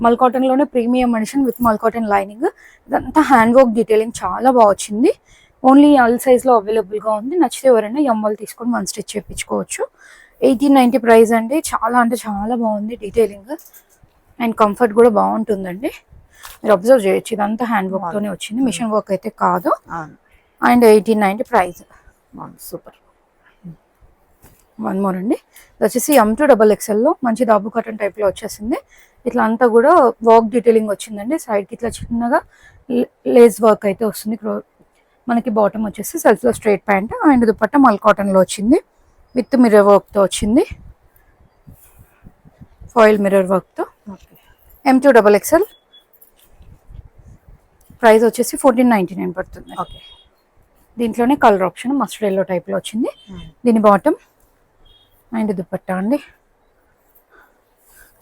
మల్ కాటన్ లోనే ప్రీమియం ఎడిషన్ విత్ మల్ కాటన్ లైనింగ్. ఇదంతా హ్యాండ్ వర్క్ డీటెయిలింగ్ చాలా బాగా వచ్చింది. ఓన్లీ ఎల్ సైజ్ లో అవైలబుల్ గా ఉంది. నచ్చితే ఎవరైనా ఎమ్ఎల్ తీసుకొని వన్ స్టిచ్ చేయించుకోవచ్చు. 1890 ప్రైస్ అండి. చాలా అంటే చాలా బాగుంది డీటెయిలింగ్ అండ్ కంఫర్ట్ కూడా బాగుంటుందండి. మీరు అబ్జర్వ్ చేయొచ్చు, ఇదంతా హ్యాండ్ వర్క్ తోనే వచ్చింది, మిషన్ వర్క్ అయితే కాదు. And 1890 price. Super. One more అండి. ఇది వచ్చేసి M2 XXL లో మంచి దాబు కాటన్ టైప్ లో వచ్చేసింది. ఇట్లా అంతా కూడా వర్క్ డీటెయిలింగ్ వచ్చిందండి. సైడ్ కి ఇట్లా చిన్నగా లేస్ వర్క్ అయితే వస్తుంది. మనకి బాటమ్ వచ్చేసి సెల్ఫ్ లో స్ట్రైట్ ప్యాంట్ అండ్ దుపట్టా మల్ కాటన్ లో వచ్చింది విత్ మిర్రర్ వర్క్ తో వచ్చింది. ఫాయిల్ మిర్రర్ వర్క్ తో. M2 XXL ప్రైస్ వచ్చేసి 1499 పడుతుంది. దీంట్లోనే colour option mustard yellow type లో వచ్చింది. దీని బాటమ్ అండ్ దుపట్టా అండి.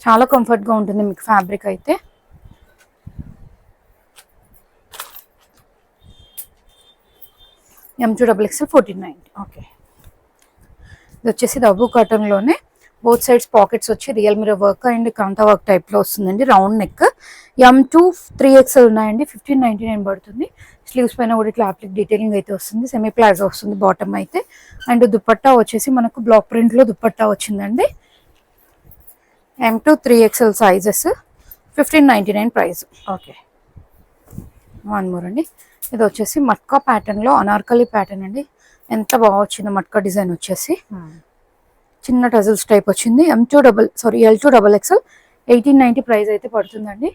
చాలా కంఫర్ట్ గా ఉంటుంది మీకు ఫ్యాబ్రిక్ అయితే. M2 XXL 1490. ఓకే. ఇది వచ్చేసి దబ్బు కాటన్ లోనే బోత్ సైడ్స్ పాకెట్స్ వచ్చి real mirror work and kantha work type లో వస్తుందండి. Round neck. M2 3XL ఉన్నాయండి. 1599 పడుతుంది. స్లీవ్స్ పైన కూడా ఇట్లా అప్లిక్ డీటెయిలింగ్ అయితే వస్తుంది. సెమీ ప్లాజో వస్తుంది బాటమ్ అయితే. అండ్ దుపట్టా వచ్చేసి మనకు బ్లాక్ ప్రింట్ లో దుపట్టా వచ్చిందండి. M2 3XL sizes 1599 price. Okay. One more అండి. ఇది వచ్చేసి మట్కా ప్యాటర్న్ లో అనార్కలి ప్యాటర్న్ అండి. ఎంత బాగా వచ్చిందో మట్కా డిజైన్ వచ్చేసి. చిన్న టజల్స్ టైప్ వచ్చింది. L2 XXL 1890 ప్రైస్ అయితే పడుతుందండి.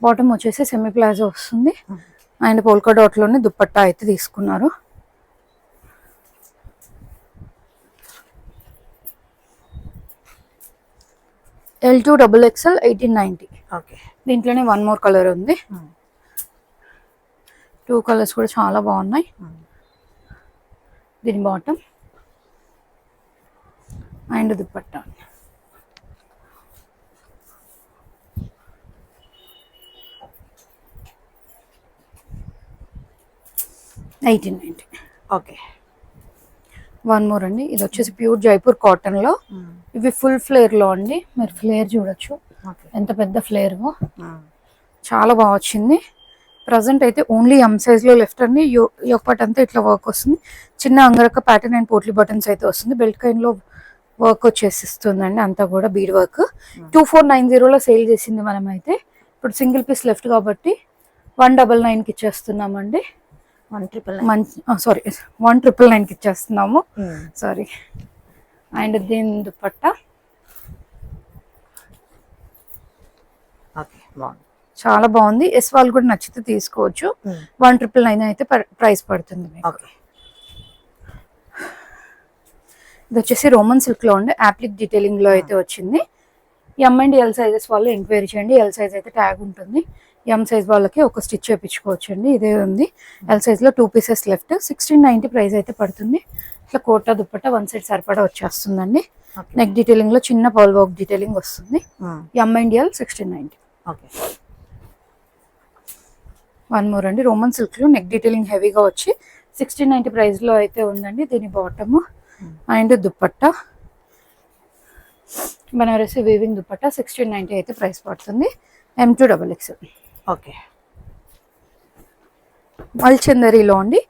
బాటమ్ వచ్చేసి సెమీ ప్లాజో వస్తుంది అండ్ పోల్కా డాట్ లోనే దుపట్టా అయితే తీసుకున్నారు. L2 XXL 1890. ఓకే. దీంట్లోనే వన్ మోర్ కలర్ ఉంది. 2 కలర్స్ కూడా చాలా బాగున్నాయి. దీని bottom and dupatta. 1890. Okay. One more అండి, ఇది వచ్చేసి ప్యూర్ జైపూర్ కాటన్ లో, ఇవి ఫుల్ ఫ్లేర్ లో అండి. మీరు ఫ్లేర్ చూడొచ్చు ఎంత పెద్ద ఫ్లేర్, చాలా బాగా వచ్చింది. ప్రజెంట్ అయితే ఓన్లీ ఎం సైజ్ లో లెఫ్ట్ అండి. యోక్ అంతా ఇట్లా వర్క్ వస్తుంది. చిన్న angrakha pattern and potli buttons అయితే వస్తుంది. బెల్ట్ కైన్ లో వర్క్ వచ్చేసిస్తుందండి, అంతా కూడా బీడ్ వర్క్. 2490 లో సేల్ చేసింది మనం అయితే. ఇప్పుడు సింగిల్ పీస్ లెఫ్ట్ కాబట్టి 199కి ఇచ్చేస్తున్నామండి. 1999కి ఇచ్చేస్తున్నాము. సారీ. అండ్ దీని దుపట్టా చాలా బాగుంది. ఎస్ వాళ్ళు కూడా నచ్చితే తీసుకోవచ్చు. 1999 అయితే ప్రైస్ పడుతుంది. ఇది వచ్చేసి రోమన్ సిల్క్ లో ఉండే యాప్లిక్ డీటెయిలింగ్ లో అయితే వచ్చింది. ఎం అండ్ ఎల్ సైజెస్ వాళ్ళు ఎంక్వైరీ చేయండి. ఎల్ సైజ్ అయితే ట్యాగ్ ఉంటుంది. ఎం సైజ్ వాళ్ళకి ఒక స్టిచ్ చేయించుకోవచ్చు అండి. ఇదే ఉంది. ఎల్ సైజ్ లో 2 పీసెస్ లెఫ్ట్. 1690 ప్రైస్ అయితే పడుతుంది. ఇట్లా కోటా దుప్పట్టా వన్ సైడ్ సరిపడా వచ్చేస్తుందండి. నెక్ డీటెయిలింగ్ లో చిన్న పర్ల్ వర్క్ డీటెయిలింగ్ వస్తుంది. M and L 1690. One more అండి, రోమన్ సిల్క్ లో నెక్ డీటెయిలింగ్ హెవీగా వచ్చి 1690 ప్రైస్ లో అయితే ఉందండి. దీని bottom and dupatta Banarasi weaving dupatta 1690 అయితే ప్రైస్ పడుతుంది. M2XXL. ఓకే. మల్చందరిలో అండి,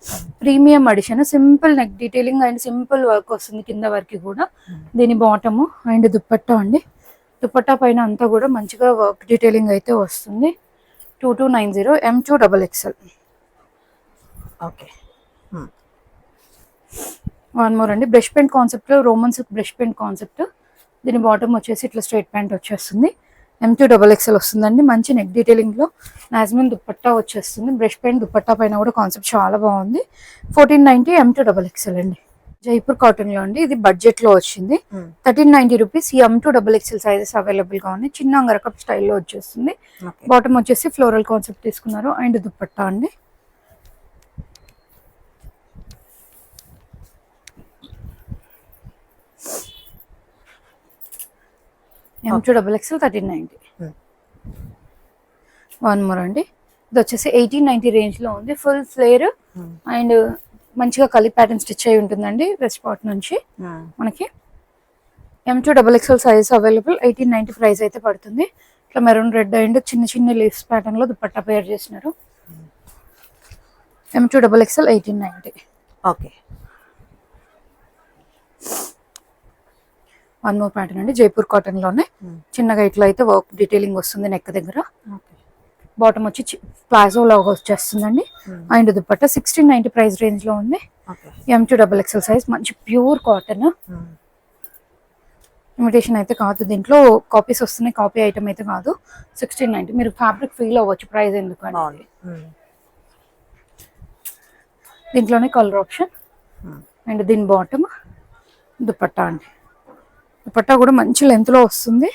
premium addition, simple neck detailing and simple work వస్తుంది కింద వరకు కూడా. దీని బాటమ్ అండ్ దుపట్టా అండి. దుపట్టా పైన అంతా కూడా మంచిగా వర్క్ డీటెయిలింగ్ అయితే వస్తుంది. 2290 M2XXL. ఓకే. వన్ మోర్ అండి, బ్రష్ పెయింట్ కాన్సెప్ట్ లో Roman silk brush paint concept. దీని బాటమ్ వచ్చేసి ఇట్లా స్ట్రైట్ ప్యాంట్ వచ్చేస్తుంది. M2XXL వస్తుందండి. మంచి నెక్ డీటెయిలింగ్ లో నాజ్మిన్ దుపట్టా వచ్చేస్తుంది. బ్రష్ పెయింట్ దుపట్టా పైన కూడా కాన్సెప్ట్ చాలా బాగుంది. 1490 M2XXL అండి. జైపూర్ కాటన్ లో అండి, ఇది బడ్జెట్ లో వచ్చింది. 1390 రూపీస్. M2XXL సైజెస్ అవైలబుల్ గా ఉన్నాయి. చిన్న అంగరకప్ స్టైల్లో వచ్చేస్తుంది. బాటమ్ వచ్చేసి ఫ్లోరల్ కాన్సెప్ట్ తీసుకున్నారు అండ్ దుపట్టా అండి. M2XXL 1390. వన్ మోర్ అండి, ఇది వచ్చేసి 1890 రేంజ్ లో ఉంది. ఫుల్ ఫ్లేర్ అండ్ మంచిగా కలి ప్యాటర్న్ స్టిచ్ అయి ఉంటుందండి. వెస్ట్ పార్ట్ నుంచి మనకి. M2XXL size available. 1890 ప్రైస్ అయితే పడుతుంది. ఇట్లా మెరూన్ రెడ్ అండ్ చిన్న చిన్న లీవ్స్ ప్యాటర్న్ లో దుపట్టా పేర్ చేసినారు. M2XXL 1890. Okay. One more pattern అండి, జైపూర్ కాటన్ లోనే చిన్నగా ఇట్లా అయితే వర్క్ డీటెయిలింగ్ వస్తుంది నెక్ దగ్గర. బాటమ్ వచ్చి ప్లాజో లాగా వచ్చేస్తుందండి. అండ్ దుపట్టా 1690 ప్రైస్ రేంజ్ లో ఉంది. M2XXL size. మంచి ప్యూర్ కాటన్, ఇమిటేషన్ అయితే కాదు. దీంట్లో కాపీస్ వస్తున్నాయి, కాపీ ఐటమ్ అయితే కాదు. 1690 మీరు ఫ్యాబ్రిక్ ఫీల్ అవ్వచ్చు ప్రైస్ ఎందుకు అని. దీంట్లోనే కలర్ ఆప్షన్ అండ్ దీని బాటమ్ దుపట్టా అండి. దుపట్టా కూడా మంచి లెంత్ లో వస్తుంది.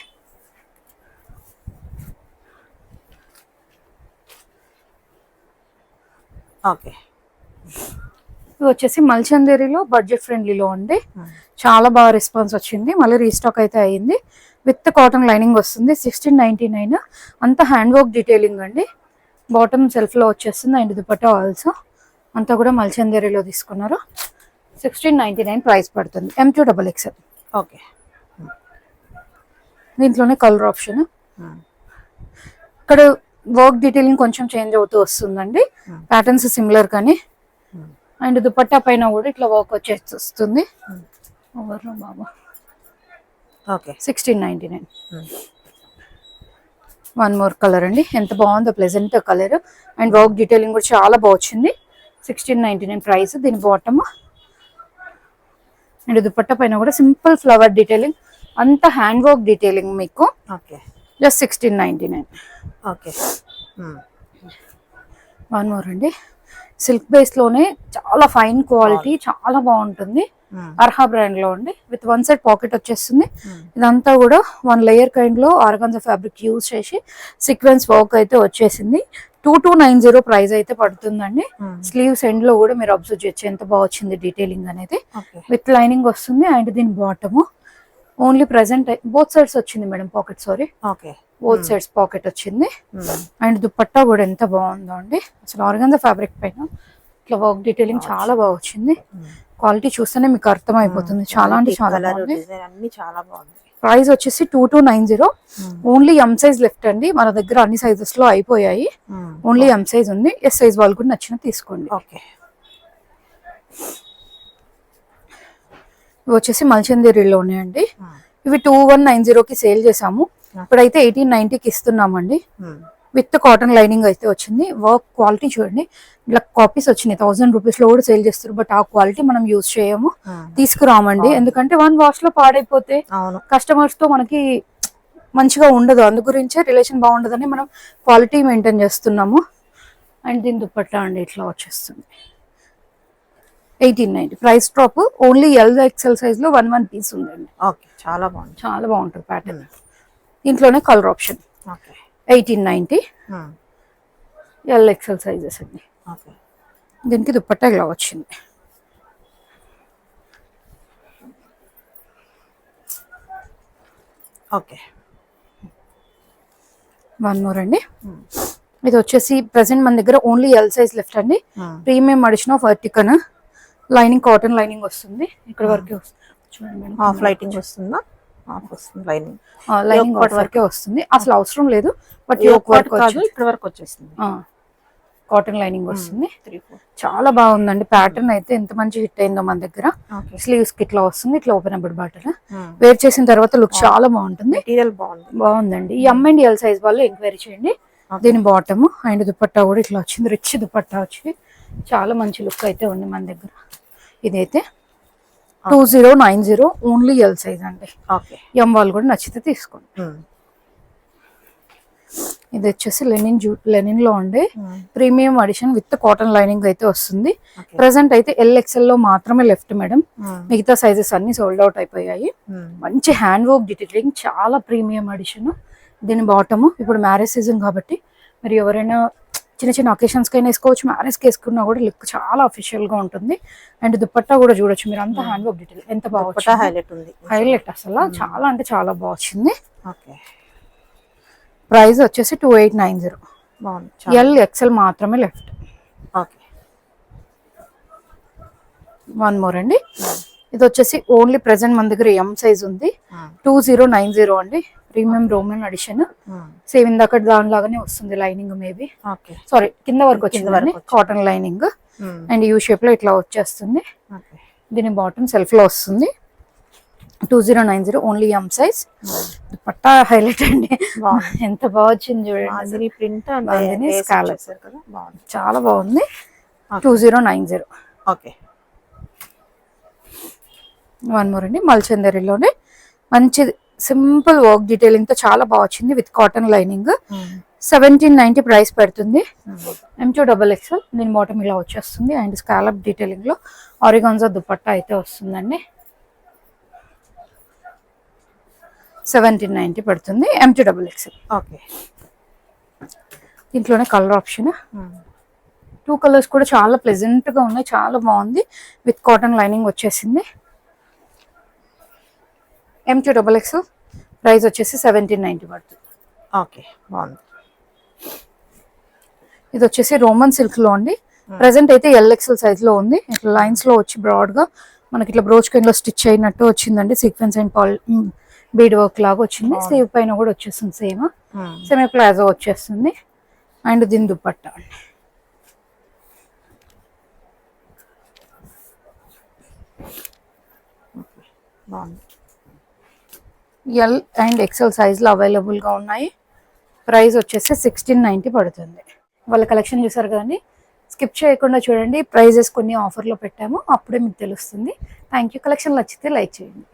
ఓకే. ఇది వచ్చేసి మల్చందేరిలో బడ్జెట్ ఫ్రెండ్లీలో అండి. చాలా బాగా రెస్పాన్స్ వచ్చింది. మళ్ళీ రీస్టాక్ అయితే అయ్యింది. విత్ కాటన్ లైనింగ్ వస్తుంది. 1699. అంతా హ్యాండ్ వర్క్ డీటెయిలింగ్ అండి. బాటమ్ సెల్ఫ్ లో వచ్చేస్తుంది అండ్ దుపట్టా ఆల్సో అంతా కూడా మల్చందేరిలో తీసుకున్నారు. 1699 ప్రైస్ పడుతుంది. M2XXL. ఓకే. దీంట్లోనే కలర్ ఆప్షన్. ఇక్కడ వర్క్ డీటెయిలింగ్ కొంచెం చేంజ్ అవుతూ వస్తుందండి. ప్యాటర్న్స్ సిమిలర్ కానీ. అండ్ దుపట్టా పైన కూడా ఇట్లా వర్క్ వచ్చేసి వస్తుంది. ఓవర్లో బాబా. ఓకే. 1699. వన్ మోర్ కలర్ అండి, ఎంత బాగుందో pleasant colour and work detailing కూడా చాలా బాగా వచ్చింది. 1699 ప్రైస్. దీని బాటమ్ అండ్ దుపట్టా పైన కూడా సింపుల్ ఫ్లవర్ డీటెయిలింగ్, అంత హ్యాండ్ వర్క్ డీటెయిలింగ్ మీకు. జస్ట్ 1699. ఓకే. వన్ మోర్ అండి, సిల్క్ బేస్ లోనే చాలా ఫైన్ క్వాలిటీ, చాలా బాగుంటుంది. అర్హా బ్రాండ్ లో అండి. విత్ వన్ సైడ్ పాకెట్ వచ్చేస్తుంది. ఇదంతా కూడా వన్ లేయర్ కైండ్ లో ఆర్గాన్జా ఫ్యాబ్రిక్ యూజ్ చేసి సీక్వెన్స్ వర్క్ అయితే వచ్చేసింది. 2290 ప్రైస్ అయితే పడుతుందండి. స్లీవ్స్ ఎండ్ లో కూడా మీరు అబ్జర్వ్ చేయొచ్చు ఎంత బాగా వచ్చింది డీటెయిలింగ్ అనేది. విత్ లైనింగ్ వస్తుంది అండ్ దీని bottom only present both sides వచ్చింది madam pocket. Sorry, both sides pocket వచ్చింది. అండ్ దుపట్టా కూడా ఎంత బాగుందో అండి. అసలు ఆర్గాన్జా ఫ్యాబ్రిక్ పైన ఇట్లా వర్క్ డీటెయిలింగ్ చాలా బాగా వచ్చింది. క్వాలిటీ చూస్తేనే మీకు అర్థం అయిపోతుంది. చాలా అంటే చాలా బాగుంది. అన్ని చాలా బాగుంది. ప్రైస్ వచ్చేసి 2290. ఓన్లీ ఎం సైజ్ లెఫ్ట్ అండి. మన దగ్గర అన్ని సైజెస్ లో అయిపోయాయి. ఓన్లీ ఎం సైజ్ ఉంది. ఎస్ సైజ్ వాళ్ళు కూడా నచ్చిన తీసుకోండి. ఓకే. ఇవి వచ్చేసి మల్చందేరిలో ఉన్నాయండి. ఇవి 2190కి సేల్ చేసాము. ఇప్పుడైతే 1890కి ఇస్తున్నామండి. విత్ కాటన్ లైనింగ్ అయితే వచ్చింది. వర్క్ క్వాలిటీ చూడండి, ఇలా కాపీస్ వచ్చినాయి. 1000 రూపీస్ లో కూడా సేల్ చేస్తారు. బట్ ఆ క్వాలిటీ మనం యూజ్ చేయము, తీసుకురామండి. ఎందుకంటే 1 వాష్ లో పాడైపోతే కస్టమర్స్ తో మనకి మంచిగా ఉండదు. అందు గురించే రిలేషన్ బాగుండదని మనం క్వాలిటీ మెయింటైన్ చేస్తున్నాము. అండ్ దీని దుపట్టా అండి ఇట్లా వచ్చేస్తుంది. 1890 price drop. Only L XL size లో 1 పీస్ ఉందండి. ఓకే, చాలా బాగుంది. చాలా బాగుంటుంది ప్యాటర్న్. దీంట్లోనే colour option. 1890 L XL sizes అండి. దీనికి దుపట్టా ఇలా వచ్చింది. ఓకే. 1 మోర్ అండి. ఇది వచ్చేసి ప్రెసెంట్ మన దగ్గర ఓన్లీ ఎల్ సైజ్ లెఫ్ట్ అండి. ప్రీమియం అడిషన్ ఆఫ్ వర్టికన్ లైనింగ్, కాటన్ లైనింగ్ వస్తుంది. ఇక్కడ వరకే వస్తుంది చూడండి. హాఫ్ లైటింగ్ వస్తుందా? హాఫ్ వస్తుంది లైనింగ్. లైనింగ్ వరకే వస్తుంది. అసలు అవసరం లేదు. బట్ వర్క్ కాదు, ఇక్కడ వరకు వచ్చేస్తుంది. కాటన్ లైనింగ్ వస్తుంది. చాలా బాగుందండి. ప్యాటర్న్ అయితే ఎంత మంచి హిట్ అయిందో మన దగ్గర. స్లీవ్స్ కి ఇట్లా వస్తుంది. ఇట్లా ఓపెన్ అబుల్ బటన్ వేర్ చేసిన తర్వాత లుక్ చాలా బాగుంటుంది. మెటీరియల్ బాగుందండి. ఈ ఎం అండ్ ఎల్ సైజ్ వాళ్ళు ఎంక్వైరీ చేయండి. దీని బాటమ్ అండ్ దుపట్టా కూడా ఇట్లా వచ్చింది. రిచ్ దుపట్టా వచ్చి చాలా మంచి లుక్ అయితే ఉంది మన దగ్గర. ఇదైతే 2090 ఓన్లీ ఎల్ సైజ్ అండి. ఎం వాళ్ళు కూడా నచ్చితే తీసుకోండి. ఇది వచ్చేసి లెనిన్ లో ఉండే premium addition with cotton lining అయితే వస్తుంది. ప్రెసెంట్ అయితే ఎల్ ఎక్సెల్ లో మాత్రమే లెఫ్ట్ మేడం. మిగతా సైజెస్ అన్ని సోల్డ్ అవుట్ అయిపోయాయి. మంచి హ్యాండ్ వర్క్ డీటెయిలింగ్, చాలా ప్రీమియం అడిషన్. దీని బాటమ్ ఇప్పుడు మ్యారేజ్ సీజన్ కాబట్టి మరి ఎవరైనా చిన్న చిన్న అకేషన్స్ కైనా వేసుకోవచ్చు. మ్యారేజ్కి వేసుకున్నా కూడా లుక్ చాలా అఫీషియల్ గా ఉంటుంది. అండ్ దుపట్టా కూడా చూడొచ్చు మీరు. అంతా హ్యాండ్ వర్క్ డీటెయిల్ ఎంత బాగా హైలైట్ ఉంది. హైలైట్ అసలు చాలా అంటే చాలా బాగా వచ్చింది. ప్రైస్ వచ్చేసి 2890. ఎల్ ఎక్సెల్ మాత్రమే లెఫ్ట్. 1 మోర్ అండి. ఇది వచ్చేసి ఓన్లీ ప్రెసెంట్ మన దగ్గర ఎం సైజ్ ఉంది. 2090 అండి. Premium Roman addition. సేమ్ ఇందాక దానిలాగానే వస్తుంది లైనింగ్. మేబీ సారీ కింద వరకు వచ్చింది cotton lining. And U shape లో ఇట్లా వచ్చేస్తుంది. దీని బాటమ్ సెల్ఫ్ లో వస్తుంది. 2090 only M size. Dupatta highlight అండి. ఎంత బాగా వచ్చింది చూడండి. ప్రింట్ చాలా బాగుంది. 2090. 1 మోర్ అండి. మల్చందరిలోనే మంచి సింపుల్ వర్క్ డీటెయిలింగ్ తో చాలా బాగా వచ్చింది విత్ కాటన్ లైనింగ్. 1790 ప్రైస్ పడుతుంది. M2XXL. దీని బాటమ్ ఇలా వచ్చేస్తుంది. అండ్ స్కాలప్ డీటెయిలింగ్ లో ఆరిగాన్జా దుపట్టా అయితే వస్తుందండి. 1790 పడుతుంది. M2XXL. దీంట్లోనే కలర్ ఆప్షన్. 2 కలర్స్ కూడా చాలా ప్లెజెంట్ గా ఉన్నాయి. చాలా బాగుంది. విత్ కాటన్ లైనింగ్ వచ్చేసింది. M2XXL. ప్రైస్ వచ్చేసి 1790 పడుతుంది. ఇది వచ్చేసి రోమన్ సిల్క్ లో అండి. ప్రెసెంట్ అయితే ఎల్ఎక్సెల్ సైజ్ లో ఉంది. ఇట్లా లైన్స్ లో వచ్చి బ్రాడ్ గా మనకి ఇట్లా బ్రోచ్ కైన్ లో స్టిచ్ అయినట్టు వచ్చిందండి. సీక్వెన్స్ అండ్ బీడ్ వర్క్ లాగా వచ్చింది. స్లీవ్ పైన కూడా వచ్చేస్తుంది. సేమ్ సెమీ ప్లాజో వచ్చేస్తుంది. అండ్ దీని దుపట్టా అండి. ఎల్ అండ్ ఎక్సెల్ సైజ్ లో అవైలబుల్ గా ఉన్నాయి. ప్రైస్ వచ్చేసి 1690 పడుతుంది. వాళ్ళ కలెక్షన్ చూసారు కదండి. స్కిప్ చేయకుండా చూడండి. ప్రైజెస్ కొన్ని ఆఫర్ లో పెట్టాము, అప్పుడే మీకు తెలుస్తుంది. Thank you. కలెక్షన్ నచ్చితే లైక్ చేయండి.